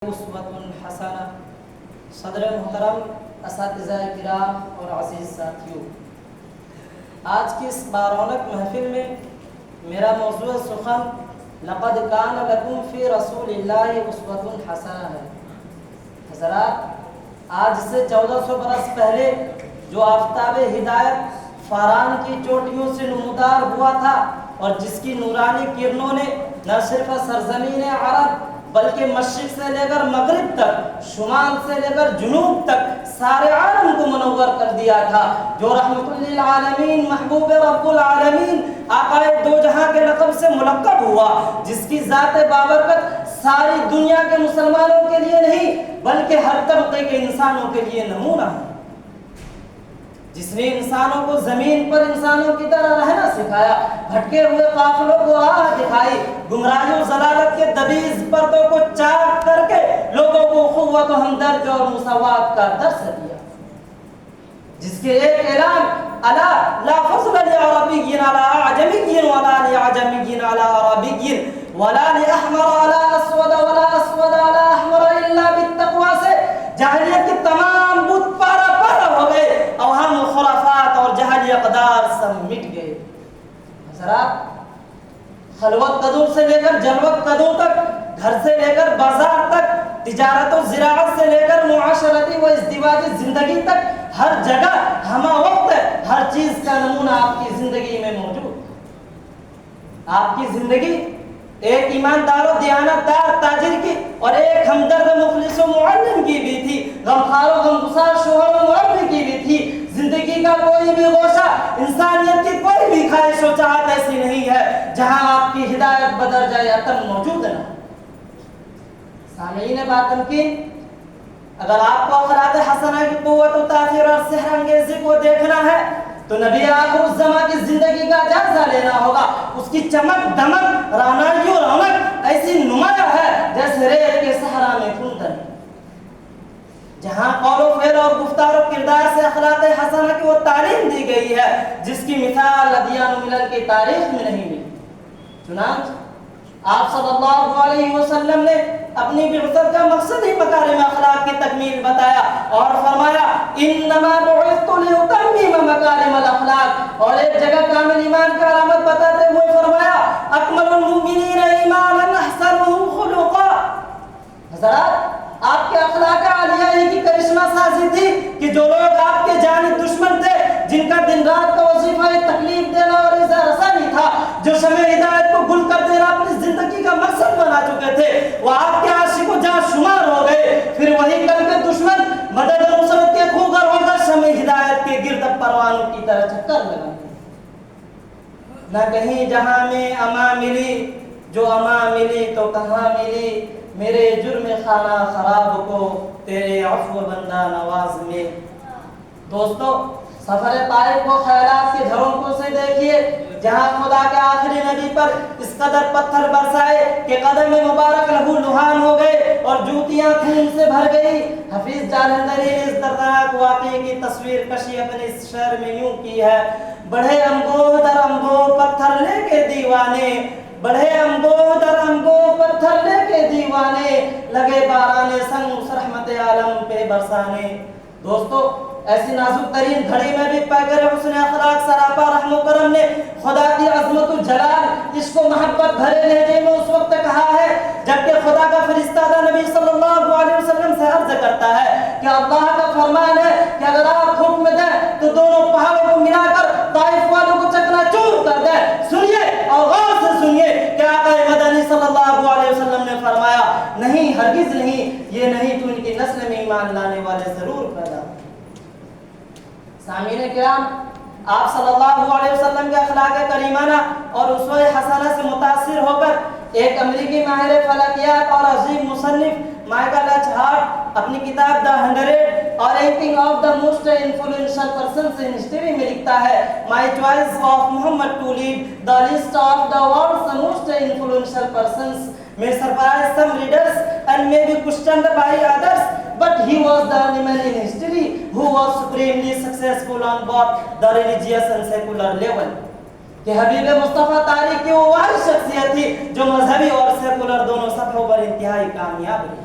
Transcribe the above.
اسوۃ حسنہ۔ صدر محترم، اساتذہ کرام اور عزیز ساتھیوں، آج کی اس بارونق محفل میں میرا موضوع سخن لقد کان لکم فی رسول اللہ اسوۃ حسنہ ہے۔ حضرات، آج سے 1400 برس پہلے جو آفتاب ہدایت فاران کی چوٹیوں سے نمودار ہوا تھا اور جس کی نورانی کرنوں نے نہ صرف سرزمین عرب بلکہ مشرق سے لے کر مغرب تک، شمال سے لے کر جنوب تک سارے عالم کو منور کر دیا تھا، جو رحمت للعالمین، محبوب رب العالمین، آقا دو جہاں کے لقب سے ملقب ہوا، جس کی ذات بابرکت ساری دنیا کے مسلمانوں کے لیے نہیں بلکہ ہر طبقے کے انسانوں کے لیے نمونہ ہے، جس نے انسانوں کو زمین پر انسانوں کی طرح رہنا سکھایا، بھٹکے ہوئے قافلوں کو راہ دکھائی، گمراہی و ضلالت کے دبیز پردوں کو چاک کر کے لوگوں کو قوت و ہمدرد اور مساوات کا درس دیا، جس کے ایک اعلان الا لا فضل لعربی علی اعجمی ولا لعجمی علی عربی ولا لاحمر علی اسود ولا اسود علی احمر الا بالتقوی سے جاہلیت کے تمام بت پارا پارا ہو گئے، اوہام و خرافات اور جہلی اقدار سب مٹ گئے۔ حضرات، خلوت قدوں سے لے کر جلوت قدوں تک، گھر سے لے کر بازار تک، تجارت و زراعت سے لے کر معاشرتی و ازدواجی زندگی تک، ہر جگہ ہمہ وقت ہر چیز کا نمونہ آپ کی زندگی میں موجود ہے۔ آپ کی زندگی ایک ایماندار و دیانتدار تاجر کی اور ایک ہمدرد مخلص و معلم کی بھی تھی، غمخوار و غمگسار شوہر و مربی کی بھی تھی۔ زندگی کا کوئی بھی گوشہ، انسانیت کی کوئی بھی خواہش و چاہت ایسی نہیں ہے جہاں آپ کی ہدایت بدرجہ عطن موجود نہ۔ سامعین باتمکین، اگر آپ کو اخلاق حسنہ کی قوت و تاثیر اور سحر انگیزی کو دیکھنا ہے تو نبی آخر الزماں کی زندگی کا جائزہ لینا ہوگا۔ اس کی چمک دمک، رعنائی و رونق ایسی نمایاں ہے جیسے ریت کے صحرا میں کھندن، جہاں قول و فعل اور گفتار و کردار سے اخلاق حسنہ کی وہ تعلیم دی گئی ہے جس کی مثال ادیان و ملل کی تاریخ میں نہیں ملی۔ چنانچہ آپ صلی اللہ علیہ وسلم نے اپنی بعثت کا مقصد ہی مکارم اخلاق کی تکمیل بتایا اور فرمایا انما بعثت لاتمم مکارم الاخلاق، اور ایک جگہ کامل ایمان کا علامت بتاتے ہوئے فرمایا اکمل المؤمنین ایمانا احسنهم خلقا۔ حضرات، آپ کے اخلاق عالیہ ہی کی کرشمہ سازی تھی کہ جو لوگ آپ کے جانب دشمن تھے، جن کا دن رات کا وظیفہ تکلیف دینا اور اظہار رسانی تھا، جو شمع ہدایت کو گل کر دینا اپنی زندگی کا مقصد بنا چکے تھے، وہ آپ کے عاشق و جاں شمار ہو گئے۔ پھر وہی کل کے دشمن مدد و نصرت کے خوگر ہو کر شمع ہدایت کے گرد پروانوں کی طرح چکر لگا۔ نہ کہیں جہاں میں اما ملی، جو اما ملی تو کہاں ملی، میرے جرم خانہ خراب کو تیرے عفو بندہ نواز میں۔ دوستو، سفر طائف کو خیالات کے جھرونکوں سے دیکھیے، جہاں خدا کے آخری نبی پر اس قدر پتھر برسائے کہ قدم مبارک لہو لہان ہو گئے اور جوتیاں خون سے بھر گئی۔ حفیظ جالندری نے اس دردناک واقعے کی تصویر کشی اپنے اس شعر میں یوں کی ہے: بڑھے انگوہ در انگوہ پتھر لے کے دیوانے، بڑھے انگوہ در انگوہ پتھر لے کے دیوانے، لگے باران سنگ اس رحمت عالم پہ برسانے۔ دوستو، ایسی نازک ترین گھڑی میں بھی پیکر حسن اخلاق سراپا رحم و کرم نے خدا کی عظمت و جلال، عشق و محبت بھرے لہجے میں اس وقت کہا ہے جبکہ خدا کا فرشتہ نبی صلی اللہ علیہ وسلم سے عرض کرتا ہے کہ اللہ کا فرمان ہے کہ اگر آپ حکم دیں تو دونوں پہاڑوں کو ملا کر طائف والوں کو چکنا چور کر دیں۔ سنیے اور غور سے سنیے کہ آقا مدنی صلی اللہ علیہ وسلم نے فرمایا نہیں، ہرگز نہیں، یہ نہیں تو ان کی نسل میں ایمان لانے والے ضرور پیدا ہوں۔ سامعین کرام، آپ صلی اللہ علیہ وسلم کے اخلاق کریمانہ اور اسوہ حسنہ سے متاثر ہو کر ایک امریکی ماہر فلکیات اور عظیم مصنف مائیکل ایچ ہارٹ اپنی کتاب دا 100 اور ranking of the most influential persons in history میں لکھتا ہے my choice of Muhammad to lead the list of the world's most influential persons may surprise some readers and may be questioned by others, but he was the only man in history who was supremely successful on both the religious and secular level. کہ حبیب مصطفیٰ تاریخ کی وہ واحد شخصیت تھی جو مذہبی اور سیکولر دونوں سطحوں پر انتہائی کامیاب رہی۔